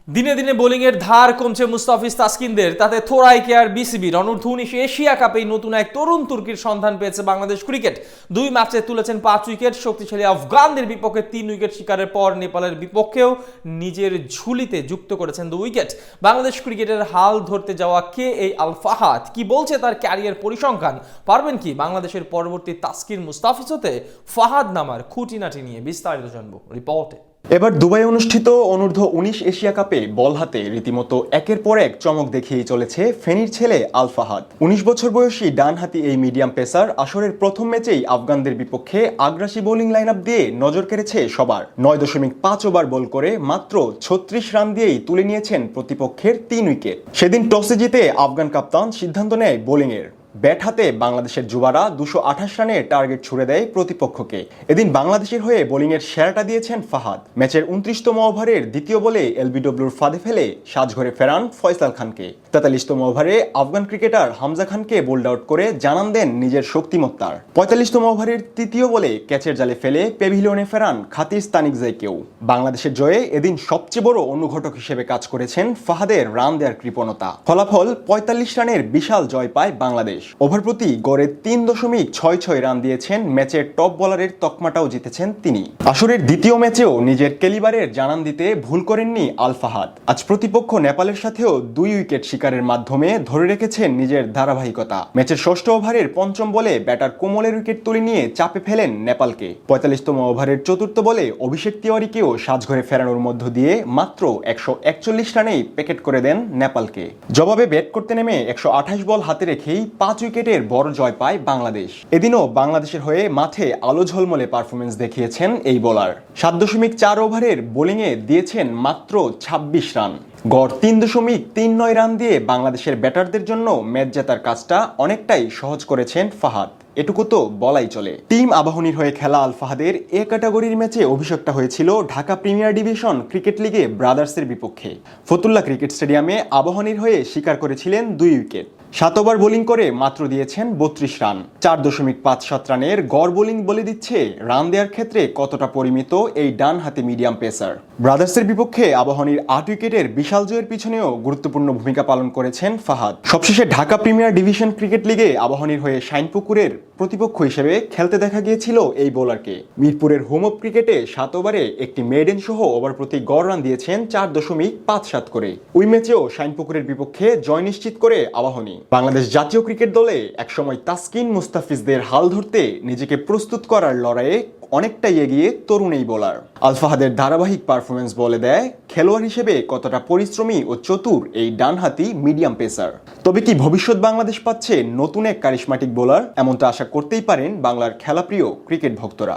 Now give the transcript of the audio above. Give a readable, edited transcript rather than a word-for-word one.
দিনে দিনে বোলিংয়ের ধার কমছে মুস্তাফিজ তাসকিনদের, তাতে থোড়াই কেয়ার বিসিবির অনূর্ধ্ব-19 এশিয়া কাপেই নতুন এক তরুণ তুর্কির সন্ধান পেয়েছে বাংলাদেশ ক্রিকেট। 2 ম্যাচে তুলেছেন 5 উইকেট, শক্তিশালী আফগানদের বিপক্ষে 3 উইকেট শিকারের পর নেপালের বিপক্ষেও নিজের ঝুলিতে যুক্ত করেছেন 2 উইকেট। বাংলাদেশ ক্রিকেটের হাল ধরতে যাওয়া কে এই আল ফাহাদ, কি বলছে তার ক্যারিয়ার পরিসংখ্যান, পারবেন কি বাংলাদেশের পরবর্তী তাসকিন মুস্তাফিজ হতে? ফাহাদ নামার খুঁটিনাটি নিয়ে বিস্তারিত জানবো রিপোর্টে। এবার দুবাই অনুষ্ঠিত অনূর্ধ্ব-19 এশিয়া কাপে বল হাতে রীতিমতো একের পর এক চমক দেখিয়েই চলেছে ফেনীর ছেলে আল ফাহাদ। 19 বছর বয়সী ডানহাতি এই মিডিয়াম পেসার আসরের প্রথম ম্যাচেই আফগানদের বিপক্ষে আগ্রাসী বোলিং লাইন আপ দিয়ে নজর কেড়েছে সবার। 9.5 ওভার বল করে মাত্র 36 রান দিয়েই তুলে নিয়েছেন প্রতিপক্ষের 3 উইকেট। সেদিন টসে জিতে আফগান কাপ্তান সিদ্ধান্ত নেয় বোলিংয়ের। ব্যাট হাতে বাংলাদেশের যুবারা 228 রানের টার্গেট ছুড়ে দেয় প্রতিপক্ষকে। এদিন বাংলাদেশের হয়ে বোলিংয়ের সেরাটা দিয়েছেন ফাহাদ। ম্যাচের 29তম ওভারের দ্বিতীয় বলে এলবিডব্লিউর ফাঁদে ফেলে সাজঘরে ফেরান ফয়সাল খানকে। 43তম ওভারে আফগান ক্রিকেটার হামজা খানকে বোল্ড আউট করে জানান দেন নিজের শক্তিমত্তার। 45তম ওভারের তৃতীয় বলে ক্যাচের জালে ফেলে প্যাভিলিয়নে ফেরান খাতির স্তানিকজাইকেও। বাংলাদেশের জয়ে এদিন সবচেয়ে বড় অনুঘটক হিসেবে কাজ করেছেন ফাহাদের রান দেওয়ার কৃপণতা। ফলাফল 45 রানের বিশাল জয় পায় বাংলাদেশ। ওভার প্রতি গড়ে 3.66 রান দিয়েছেন, ম্যাচের টপ বোলারের তকমাটাও জিতেছেন তিনি। আসরের দ্বিতীয় ম্যাচেও নিজের ক্যালিবারের জানান দিতে ভুল করেননি আল ফাহাদ। আজ প্রতিপক্ষ নেপালের সাথেও 2 উইকেট শিকারের মাধ্যমে ধরে রেখেছেন নিজের ধারাবাহিকতা। ম্যাচের ষষ্ঠ ওভারের পঞ্চম বলে ব্যাটার কোমলের উইকেট তুলে নিয়ে চাপে ফেলেন নেপালকে। 45তম ওভারের চতুর্থ বলে অভিষেক তিওয়ারিকেও সাজঘরে ফেরানোর মধ্য দিয়ে মাত্র 141 রানেই প্যাকেট করে দেন নেপালকে। জবাবে ব্যাট করতে নেমে 128 বল হাতে রেখেই 5 উইকেটের বড় জয় পায় বাংলাদেশ। এদিনও বাংলাদেশের হয়ে মাঠে আলো ঝলমলে পারফরমেন্স দেখিয়েছেন এই বোলার। 7.4 ওভারের বোলিংয়ে দিয়েছেন মাত্র 26 রান। গড় 3.39 রান দিয়ে বাংলাদেশের ব্যাটারদের জন্য ম্যাচ জেতার কাজটা অনেকটাই সহজ করেছেন ফাহাদ, এটুকু তো বলাই চলে। টিম আবাহনীর হয়ে খেলা আল ফাহাদের এ ক্যাটাগরির ম্যাচে অভিষেকটা হয়েছিল ঢাকা প্রিমিয়ার ডিভিশন ক্রিকেট লিগে ব্রাদার্সের বিপক্ষে। ফতুল্লা ক্রিকেট স্টেডিয়ামে আবাহনীর হয়ে শিকার করেছিলেন 2 উইকেট। 7 ওভার বোলিং করে মাত্র দিয়েছেন 32 রান। 4.57 রানের গড় বোলিং বলে দিচ্ছে রান দেওয়ার ক্ষেত্রে কতটা পরিমিত এই ডান হাতে মিডিয়াম পেসার। ব্রাদার্সের বিপক্ষে আবাহনীর 8 উইকেটের বিশাল জয়ের পিছনেও গুরুত্বপূর্ণ ভূমিকা পালন করেছেন ফাহাদ। সবশেষে ঢাকা প্রিমিয়ার ডিভিশন ক্রিকেট লিগে আবাহনীর হয়ে শাইনপুকুরের প্রতিপক্ষ হিসেবে খেলতে দেখা গিয়েছিল এই বোলারকে। মিরপুরের হোম অফ ক্রিকেটে 7 ওভারে একটি মেডেন সহ ওভার প্রতি গড় রান দিয়েছেন 4.57 করে। ওই ম্যাচেও শাইনপুকুরের বিপক্ষে জয় নিশ্চিত করে আবাহনী। বাংলাদেশ জাতীয় ক্রিকেট দলে একসময় তাসকিন মুস্তাফিজদের হাল ধরতে নিজেকে প্রস্তুত করার লড়াইয়ে অনেকটাই এগিয়ে তরুণ এই বোলার। আল ফাহাদের ধারাবাহিক পারফরমেন্স বলে দেয় খেলোয়াড় হিসেবে কতটা পরিশ্রমী ও চতুর এই ডানহাতি মিডিয়াম পেসার। তবে কি ভবিষ্যৎ বাংলাদেশ পাচ্ছে নতুন এক কারিশমাটিক বোলার? এমনটা আশা করতেই পারেন বাংলার খেলাপ্রিয় ক্রিকেট ভক্তরা।